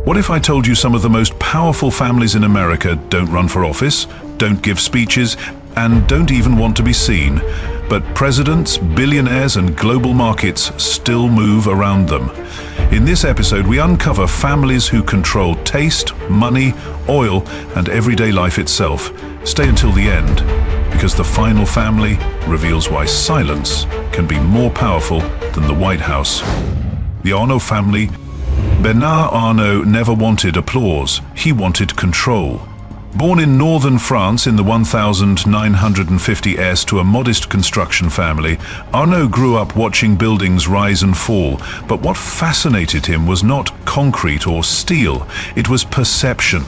What if I told you some of the most powerful families in America don't run for office, don't give speeches, and don't even want to be seen, but presidents, billionaires, and global markets still move around them? In this episode, we uncover families who control taste, money, oil, and everyday life itself. Stay until the end, because the final family reveals why silence can be more powerful than the White House. The Arno family. Bernard Arnault never wanted applause, he wanted control. Born in northern France in the 1950s to a modest construction family, Arnault grew up watching buildings rise and fall, but what fascinated him was not concrete or steel, it was perception.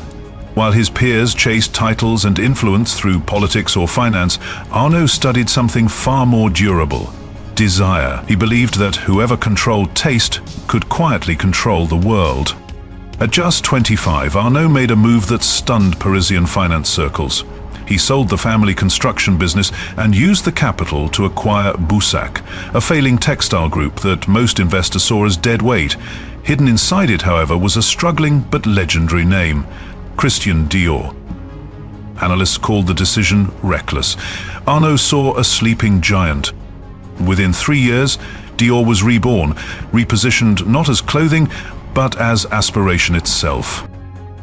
While his peers chased titles and influence through politics or finance, Arnault studied something far more durable: desire. He believed that whoever controlled taste could quietly control the world. At just 25, Arnault made a move that stunned Parisian finance circles. He sold the family construction business and used the capital to acquire Boussac, a failing textile group that most investors saw as dead weight. Hidden inside it, however, was a struggling but legendary name: Christian Dior. Analysts called the decision reckless. Arnault saw a sleeping giant. Within 3 years, Dior was reborn, repositioned not as clothing, but as aspiration itself.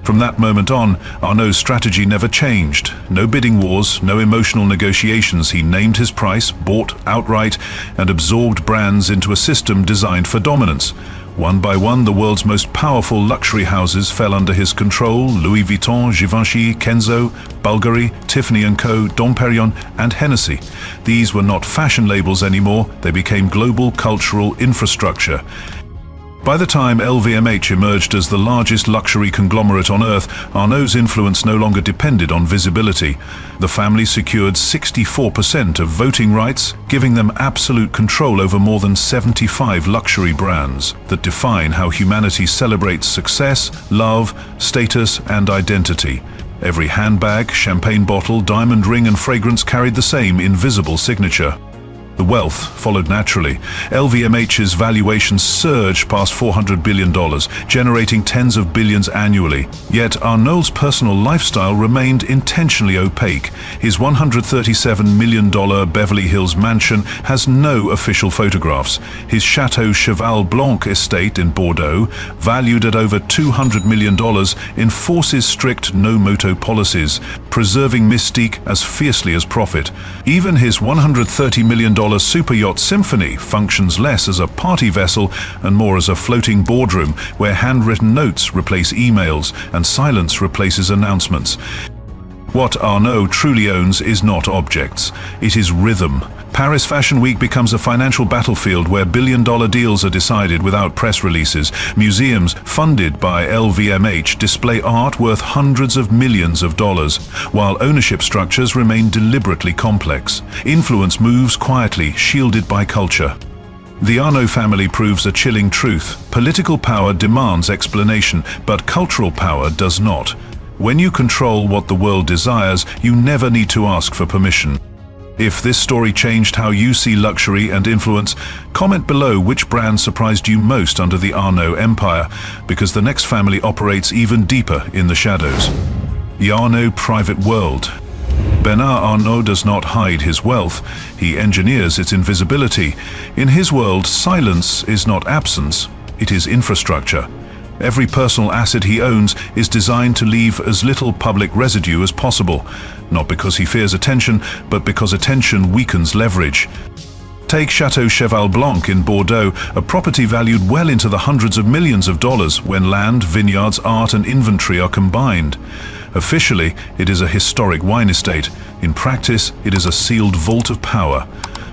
From that moment on, Arnault's strategy never changed. No bidding wars, no emotional negotiations. He named his price, bought outright, and absorbed brands into a system designed for dominance. One by one, the world's most powerful luxury houses fell under his control: Louis Vuitton, Givenchy, Kenzo, Bulgari, Tiffany & Co., Dom Perignon, and Hennessy. These were not fashion labels anymore, they became global cultural infrastructure. By the time LVMH emerged as the largest luxury conglomerate on earth, Arnault's influence no longer depended on visibility. The family secured 64% of voting rights, giving them absolute control over more than 75 luxury brands that define how humanity celebrates success, love, status, and identity. Every handbag, champagne bottle, diamond ring, and fragrance carried the same invisible signature. The wealth followed naturally. LVMH's valuation surged past $400 billion, generating tens of billions annually. Yet Arnault's personal lifestyle remained intentionally opaque. His $137 million Beverly Hills mansion has no official photographs. His Chateau Cheval Blanc estate in Bordeaux, valued at over $200 million, enforces strict no-moto policies, preserving mystique as fiercely as profit. Even his $130 million super yacht Symphony functions less as a party vessel and more as a floating boardroom where handwritten notes replace emails and silence replaces announcements. What Arnault truly owns is not objects, it is rhythm. Paris Fashion Week becomes a financial battlefield where billion-dollar deals are decided without press releases. Museums funded by LVMH display art worth hundreds of millions of dollars, while ownership structures remain deliberately complex. Influence moves quietly, shielded by culture. The Arnault family proves a chilling truth. Political power demands explanation, but cultural power does not. When you control what the world desires, you never need to ask for permission. If this story changed how you see luxury and influence, comment below which brand surprised you most under the Arnault empire, because the next family operates even deeper in the shadows. The Arnault private world. Bernard Arnault does not hide his wealth, he engineers its invisibility. In his world, silence is not absence, it is infrastructure. Every personal asset he owns is designed to leave as little public residue as possible, not because he fears attention, but because attention weakens leverage. Take Chateau Cheval Blanc in Bordeaux, a property valued well into the hundreds of millions of dollars when land, vineyards, art, and inventory are combined. Officially, it is a historic wine estate. In practice, it is a sealed vault of power.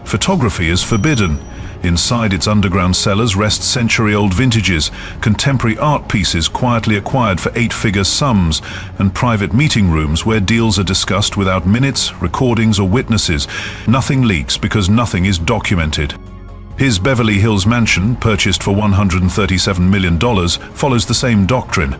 Photography is forbidden. Inside its underground cellars rest century-old vintages, contemporary art pieces quietly acquired for 8-figure sums, and private meeting rooms where deals are discussed without minutes, recordings, or witnesses. Nothing leaks because nothing is documented. His Beverly Hills mansion, purchased for $137 million, follows the same doctrine.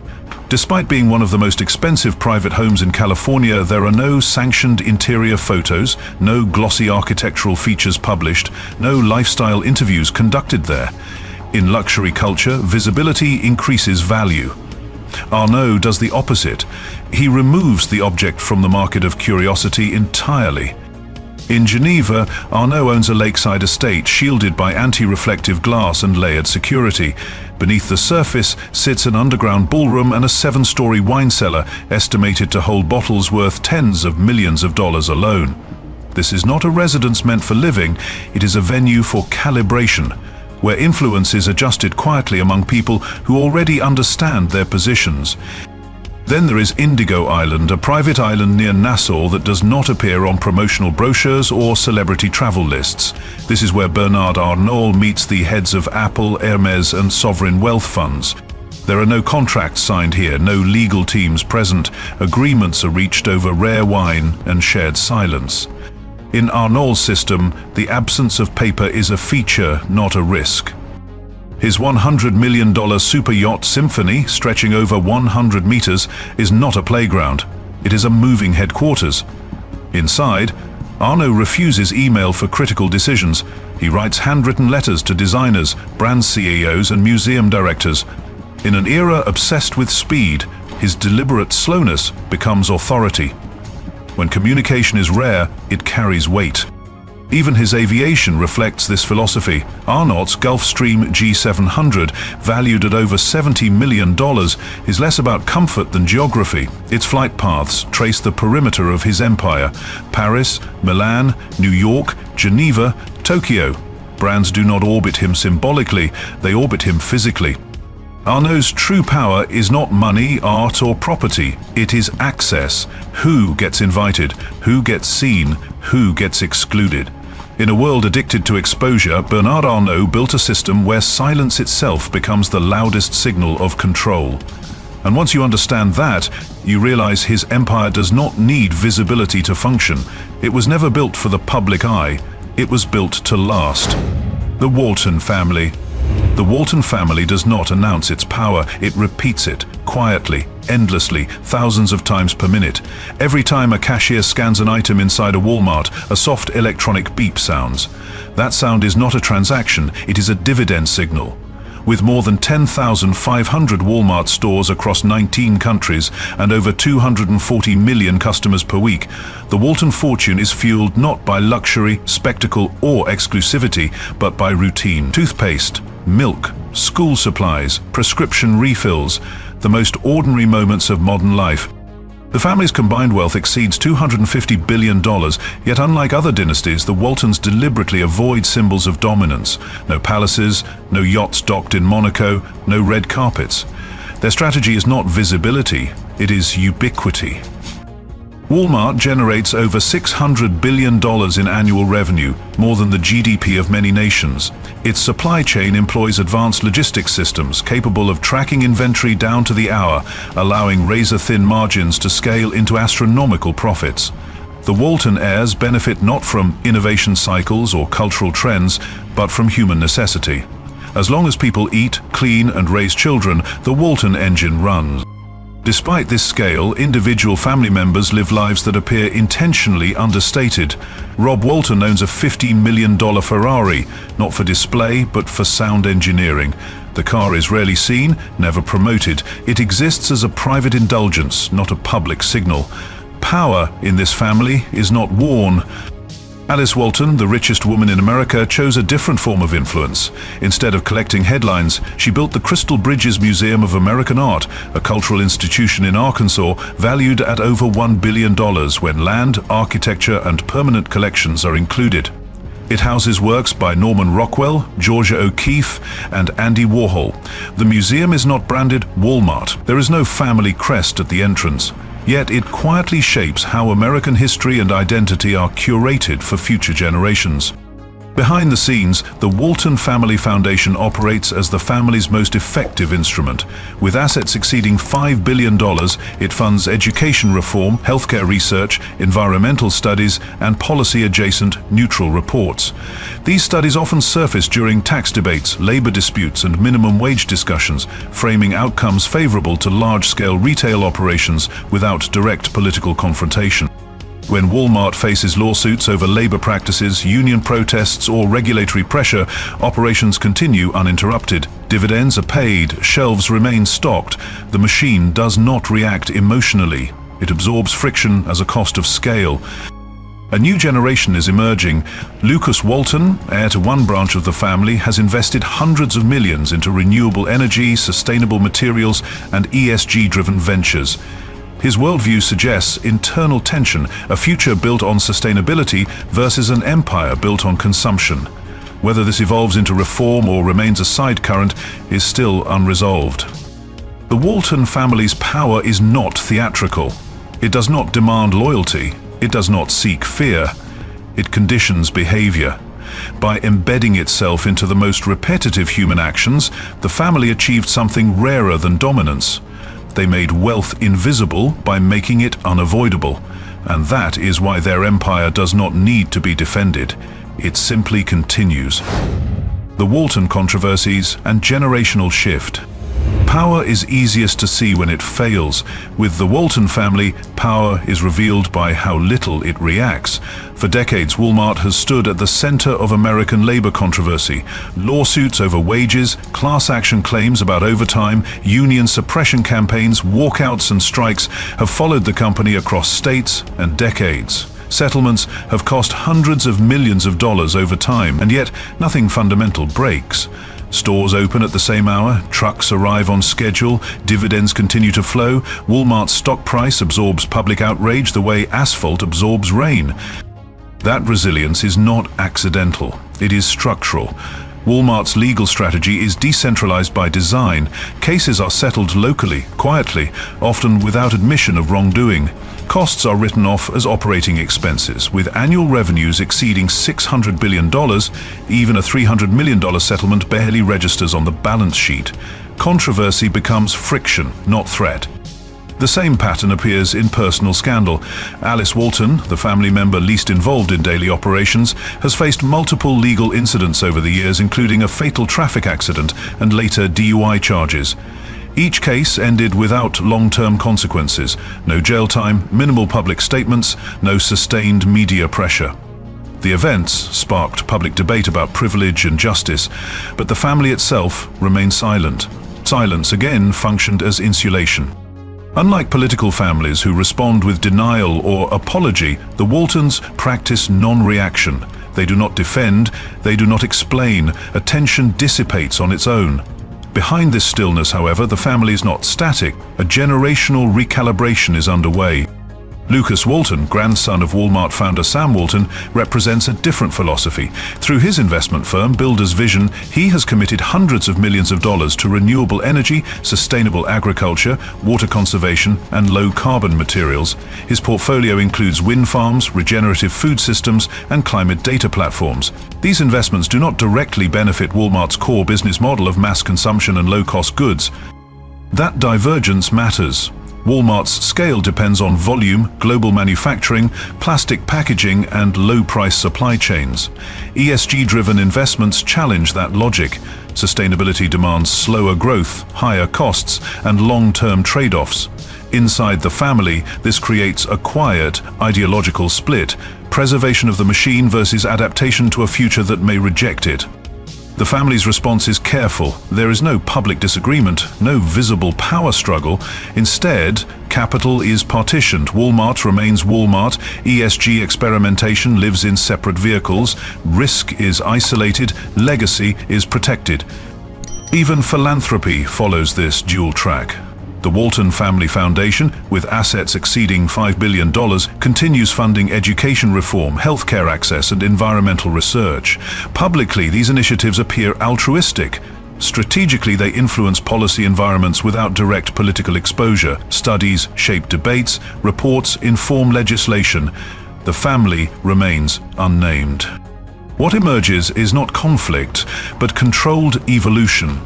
Despite being one of the most expensive private homes in California, there are no sanctioned interior photos, no glossy architectural features published, no lifestyle interviews conducted there. In luxury culture, visibility increases value. Arnault does the opposite. He removes the object from the market of curiosity entirely. In Geneva, Arnault owns a lakeside estate shielded by anti-reflective glass and layered security. Beneath the surface sits an underground ballroom and a 7-story wine cellar estimated to hold bottles worth tens of millions of dollars alone. This is not a residence meant for living, it is a venue for calibration, where influence is adjusted quietly among people who already understand their positions. Then there is Indigo Island, a private island near Nassau that does not appear on promotional brochures or celebrity travel lists. This is where Bernard Arnault meets the heads of Apple, Hermes and sovereign wealth funds. There are no contracts signed here, no legal teams present. Agreements are reached over rare wine and shared silence. In Arnault's system, the absence of paper is a feature, not a risk. His $100 million super yacht Symphony, stretching over 100 meters, is not a playground. It is a moving headquarters. Inside, Arno refuses email for critical decisions. He writes handwritten letters to designers, brand CEOs and museum directors. In an era obsessed with speed, his deliberate slowness becomes authority. When communication is rare, it carries weight. Even his aviation reflects this philosophy. Arnault's Gulfstream G700, valued at over $70 million, is less about comfort than geography. Its flight paths trace the perimeter of his empire. Paris, Milan, New York, Geneva, Tokyo. Brands do not orbit him symbolically, they orbit him physically. Arnault's true power is not money, art or property. It is access. Who gets invited? Who gets seen? Who gets excluded? In a world addicted to exposure, Bernard Arnault built a system where silence itself becomes the loudest signal of control. And once you understand that, you realize his empire does not need visibility to function. It was never built for the public eye. It was built to last. The Walton family. The Walton family does not announce its power, it repeats it, quietly, endlessly, thousands of times per minute. Every time a cashier scans an item inside a Walmart, a soft electronic beep sounds. That sound is not a transaction, it is a dividend signal. With more than 10,500 Walmart stores across 19 countries and over 240 million customers per week, the Walton fortune is fueled not by luxury, spectacle or exclusivity, but by routine. Toothpaste, milk, school supplies, prescription refills, the most ordinary moments of modern life. The family's combined wealth exceeds $250 billion, yet unlike other dynasties, the Waltons deliberately avoid symbols of dominance. No palaces, no yachts docked in Monaco, no red carpets. Their strategy is not visibility, it is ubiquity. Walmart generates over $600 billion in annual revenue, more than the GDP of many nations. Its supply chain employs advanced logistics systems capable of tracking inventory down to the hour, allowing razor-thin margins to scale into astronomical profits. The Walton heirs benefit not from innovation cycles or cultural trends, but from human necessity. As long as people eat, clean, and raise children, the Walton engine runs. Despite this scale, individual family members live lives that appear intentionally understated. Rob Walton owns a $15 million Ferrari, not for display, but for sound engineering. The car is rarely seen, never promoted. It exists as a private indulgence, not a public signal. Power in this family is not worn. Alice Walton, the richest woman in America, chose a different form of influence. Instead of collecting headlines, she built the Crystal Bridges Museum of American Art, a cultural institution in Arkansas valued at over $1 billion when land, architecture, and permanent collections are included. It houses works by Norman Rockwell, Georgia O'Keeffe, and Andy Warhol. The museum is not branded Walmart. There is no family crest at the entrance. Yet it quietly shapes how American history and identity are curated for future generations. Behind the scenes, the Walton Family Foundation operates as the family's most effective instrument. With assets exceeding $5 billion, it funds education reform, healthcare research, environmental studies, and policy-adjacent neutral reports. These studies often surface during tax debates, labor disputes, and minimum wage discussions, framing outcomes favorable to large-scale retail operations without direct political confrontation. When Walmart faces lawsuits over labor practices, union protests, or regulatory pressure, operations continue uninterrupted. Dividends are paid, shelves remain stocked. The machine does not react emotionally. It absorbs friction as a cost of scale. A new generation is emerging. Lucas Walton, heir to one branch of the family, has invested hundreds of millions into renewable energy, sustainable materials, and ESG-driven ventures. His worldview suggests internal tension, a future built on sustainability versus an empire built on consumption. Whether this evolves into reform or remains a side current is still unresolved. The Walton family's power is not theatrical. It does not demand loyalty. It does not seek fear. It conditions behavior. By embedding itself into the most repetitive human actions, the family achieved something rarer than dominance. They made wealth invisible by making it unavoidable, and that is why their empire does not need to be defended. It simply continues. The Walton Controversies and generational shift. Power is easiest to see when it fails. With the Walton family, power is revealed by how little it reacts. For decades, Walmart has stood at the center of American labor controversy. Lawsuits over wages, class action claims about overtime, union suppression campaigns, walkouts and strikes have followed the company across states and decades. Settlements have cost hundreds of millions of dollars over time, and yet nothing fundamental breaks. Stores open at the same hour, trucks arrive on schedule, dividends continue to flow, Walmart's stock price absorbs public outrage the way asphalt absorbs rain. That resilience is not accidental, it is structural. Walmart's legal strategy is decentralized by design. Cases are settled locally, quietly, often without admission of wrongdoing. Costs are written off as operating expenses, with annual revenues exceeding $600 billion. Even a $300 million settlement barely registers on the balance sheet. Controversy becomes friction, not threat. The same pattern appears in personal scandal. Alice Walton, the family member least involved in daily operations, has faced multiple legal incidents over the years, including a fatal traffic accident and later DUI charges. Each case ended without long-term consequences. No jail time, minimal public statements, no sustained media pressure. The events sparked public debate about privilege and justice, but the family itself remained silent. Silence again functioned as insulation. Unlike political families who respond with denial or apology, the Waltons practice non-reaction. They do not defend, they do not explain. Attention dissipates on its own. Behind this stillness, however, the family is not static. A generational recalibration is underway. Lucas Walton, grandson of Walmart founder Sam Walton, represents a different philosophy. Through his investment firm, Builder's Vision, he has committed hundreds of millions of dollars to renewable energy, sustainable agriculture, water conservation, and low-carbon materials. His portfolio includes wind farms, regenerative food systems, and climate data platforms. These investments do not directly benefit Walmart's core business model of mass consumption and low-cost goods. That divergence matters. Walmart's scale depends on volume, global manufacturing, plastic packaging, and low-price supply chains. ESG-driven investments challenge that logic. Sustainability demands slower growth, higher costs, and long-term trade-offs. Inside the family, this creates a quiet, ideological split: preservation of the machine versus adaptation to a future that may reject it. The family's response is careful. There is no public disagreement, no visible power struggle. Instead, capital is partitioned. Walmart remains Walmart. ESG experimentation lives in separate vehicles. Risk is isolated. Legacy is protected. Even philanthropy follows this dual track. The Walton Family Foundation, with assets exceeding $5 billion, continues funding education reform, healthcare access, and environmental research. Publicly, these initiatives appear altruistic. Strategically, they influence policy environments without direct political exposure. Studies shape debates, reports inform legislation. The family remains unnamed. What emerges is not conflict, but controlled evolution.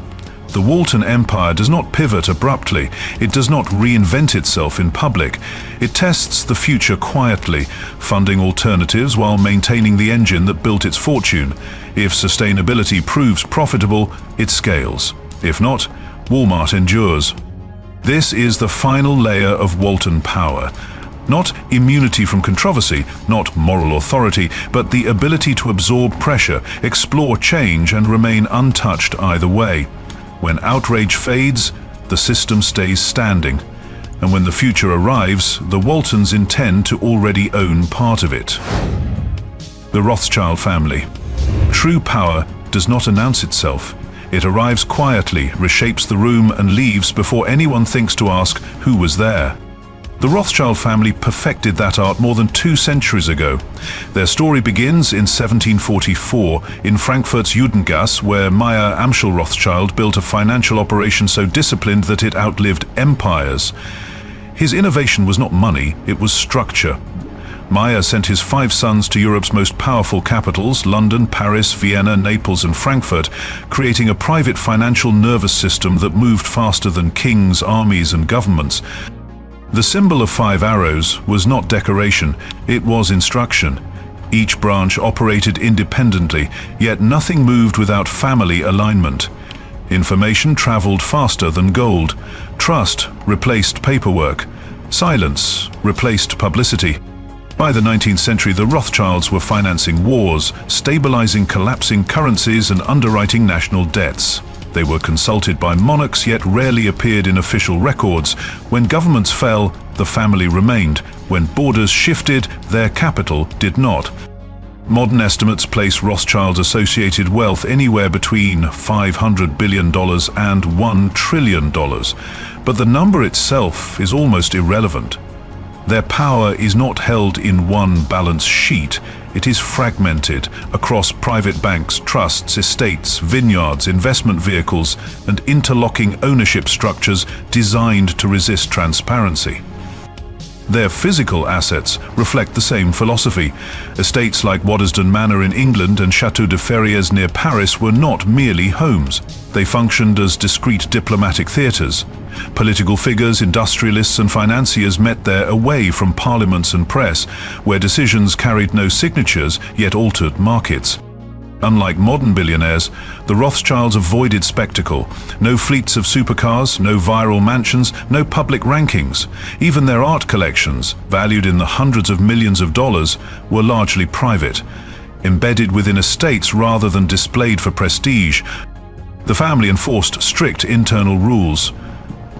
The Walton Empire does not pivot abruptly. It does not reinvent itself in public. It tests the future quietly, funding alternatives while maintaining the engine that built its fortune. If sustainability proves profitable, it scales. If not, Walmart endures. This is the final layer of Walton power. Not immunity from controversy, not moral authority, but the ability to absorb pressure, explore change, and remain untouched either way. When outrage fades, the system stays standing. And when the future arrives, the Waltons intend to already own part of it. The Rothschild family. True power does not announce itself. It arrives quietly, reshapes the room, and leaves before anyone thinks to ask who was there. The Rothschild family perfected that art more than 2 centuries ago. Their story begins in 1744 in Frankfurt's Judengasse, where Meyer Amschel Rothschild built a financial operation so disciplined that it outlived empires. His innovation was not money, it was structure. Meyer sent his 5 sons to Europe's most powerful capitals, London, Paris, Vienna, Naples, and Frankfurt, creating a private financial nervous system that moved faster than kings, armies, and governments. The symbol of 5 arrows was not decoration, it was instruction. Each branch operated independently, yet nothing moved without family alignment. Information traveled faster than gold. Trust replaced paperwork. Silence replaced publicity. By the 19th century, the Rothschilds were financing wars, stabilizing collapsing currencies, and underwriting national debts. They were consulted by monarchs, yet rarely appeared in official records. When governments fell, the family remained. When borders shifted, their capital did not. Modern estimates place Rothschild's associated wealth anywhere between $500 billion and $1 trillion. But the number itself is almost irrelevant. Their power is not held in one balance sheet. It is fragmented across private banks, trusts, estates, vineyards, investment vehicles, and interlocking ownership structures designed to resist transparency. Their physical assets reflect the same philosophy. Estates like Waddesdon Manor in England and Château de Ferrières near Paris were not merely homes. They functioned as discrete diplomatic theatres. Political figures, industrialists, and financiers met there away from parliaments and press, where decisions carried no signatures yet altered markets. Unlike modern billionaires, the Rothschilds avoided spectacle. No fleets of supercars, no viral mansions, no public rankings. Even their art collections, valued in the hundreds of millions of dollars, were largely private, embedded within estates rather than displayed for prestige. The family enforced strict internal rules.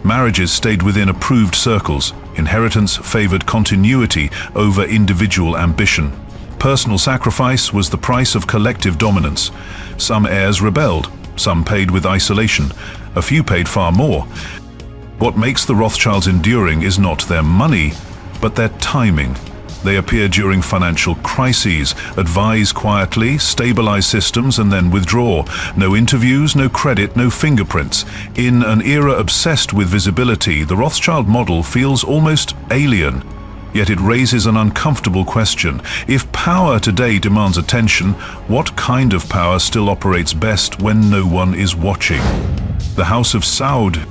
Marriages stayed within approved circles. Inheritance favored continuity over individual ambition. Personal sacrifice was the price of collective dominance. Some heirs rebelled, some paid with isolation, a few paid far more. What makes the Rothschilds enduring is not their money, but their timing. They appear during financial crises, advise quietly, stabilize systems, and then withdraw. No interviews, no credit, no fingerprints. In an era obsessed with visibility, the Rothschild model feels almost alien. Yet it raises an uncomfortable question. If power today demands attention, what kind of power still operates best when no one is watching? The House of Saud.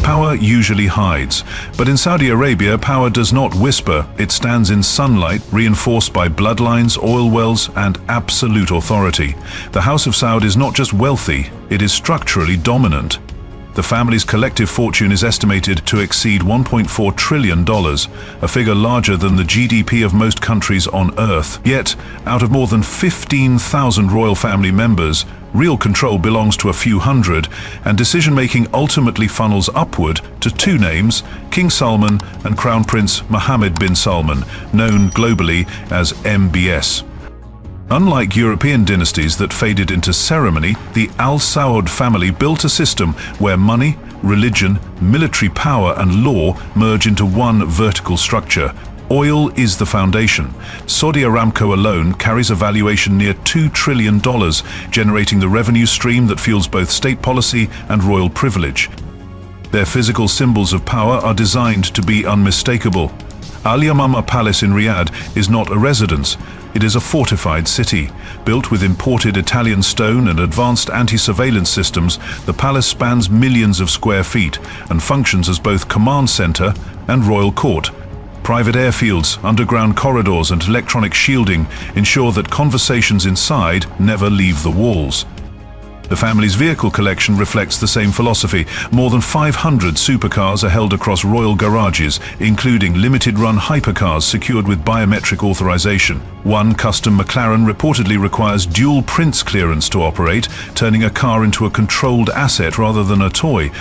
Power usually hides, but in Saudi Arabia, power does not whisper. It stands in sunlight, reinforced by bloodlines, oil wells, and absolute authority. The House of Saud is not just wealthy, it is structurally dominant. The family's collective fortune is estimated to exceed $1.4 trillion, a figure larger than the GDP of most countries on Earth. Yet, out of more than 15,000 royal family members, real control belongs to a few hundred, and decision-making ultimately funnels upward to 2 names, King Salman and Crown Prince Mohammed bin Salman, known globally as MBS. Unlike European dynasties that faded into ceremony, the Al Saud family built a system where money, religion, military power, and law merge into one vertical structure. Oil is the foundation. Saudi Aramco alone carries a valuation near $2 trillion, generating the revenue stream that fuels both state policy and royal privilege. Their physical symbols of power are designed to be unmistakable. Al Yamama Palace in Riyadh is not a residence. It is a fortified city. Built with imported Italian stone and advanced anti-surveillance systems, the palace spans millions of square feet and functions as both command center and royal court. Private airfields, underground corridors, and electronic shielding ensure that conversations inside never leave the walls. The family's vehicle collection reflects the same philosophy. More than 500 supercars are held across royal garages, including limited-run hypercars secured with biometric authorization. One custom McLaren reportedly requires dual prince clearance to operate, turning a car into a controlled asset rather than a toy.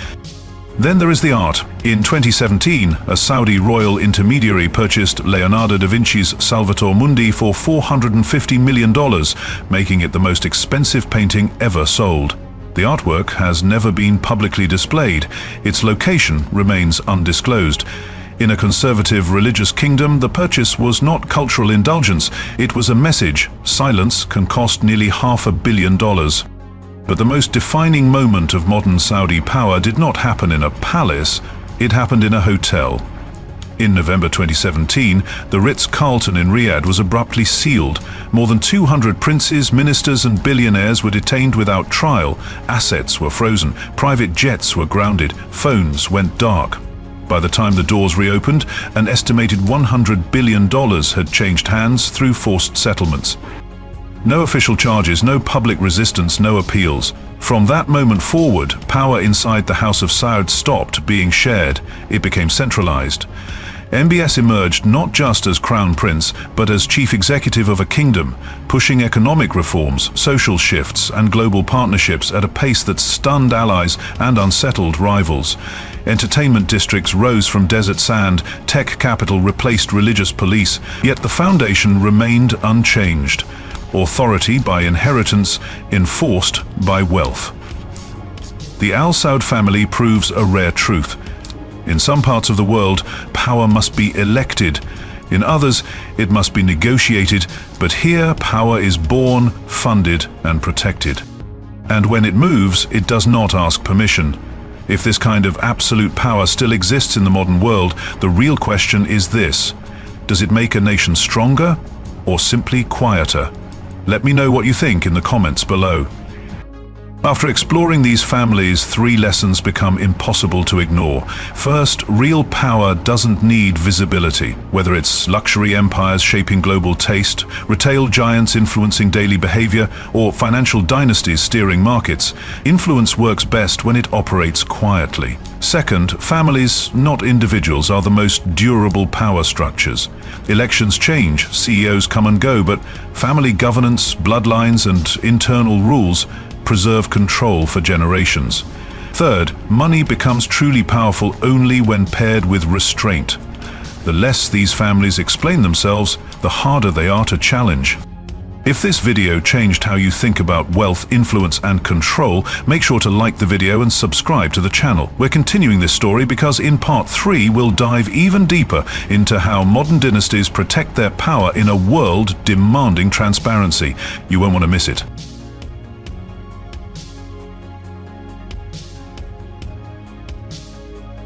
Then there is the art. In 2017, a Saudi royal intermediary purchased Leonardo da Vinci's Salvator Mundi for $450 million, making it the most expensive painting ever sold. The artwork has never been publicly displayed. Its location remains undisclosed. In a conservative religious kingdom, the purchase was not cultural indulgence. It was a message. Silence can cost nearly $500 million. But the most defining moment of modern Saudi power did not happen in a palace, it happened in a hotel. In November 2017, the Ritz-Carlton in Riyadh was abruptly sealed. More than 200 princes, ministers and billionaires were detained without trial. Assets were frozen, private jets were grounded, phones went dark. By the time the doors reopened, an estimated $100 billion had changed hands through forced settlements. No official charges, no public resistance, no appeals. From that moment forward, power inside the House of Saud stopped being shared. It became centralized. MBS emerged not just as crown prince, but as chief executive of a kingdom, pushing economic reforms, social shifts, and global partnerships at a pace that stunned allies and unsettled rivals. Entertainment districts rose from desert sand, tech capital replaced religious police, yet the foundation remained unchanged. Authority by inheritance, enforced by wealth. The Al Saud family proves a rare truth. In some parts of the world, power must be elected. In others, it must be negotiated, but here power is born, funded, and protected. And when it moves, it does not ask permission. If this kind of absolute power still exists in the modern world, the real question is this: does it make a nation stronger or simply quieter? Let me know what you think in the comments below. After exploring these families, 3 lessons become impossible to ignore. First, real power doesn't need visibility. Whether it's luxury empires shaping global taste, retail giants influencing daily behavior, or financial dynasties steering markets, influence works best when it operates quietly. Second, families, not individuals, are the most durable power structures. Elections change, CEOs come and go, but family governance, bloodlines, and internal rules preserve control for generations. Third, money becomes truly powerful only when paired with restraint. The less these families explain themselves, the harder they are to challenge. If this video changed how you think about wealth, influence, and control, make sure to like the video and subscribe to the channel. We're continuing this story because in part 3 we'll dive even deeper into how modern dynasties protect their power in a world demanding transparency. You won't want to miss it.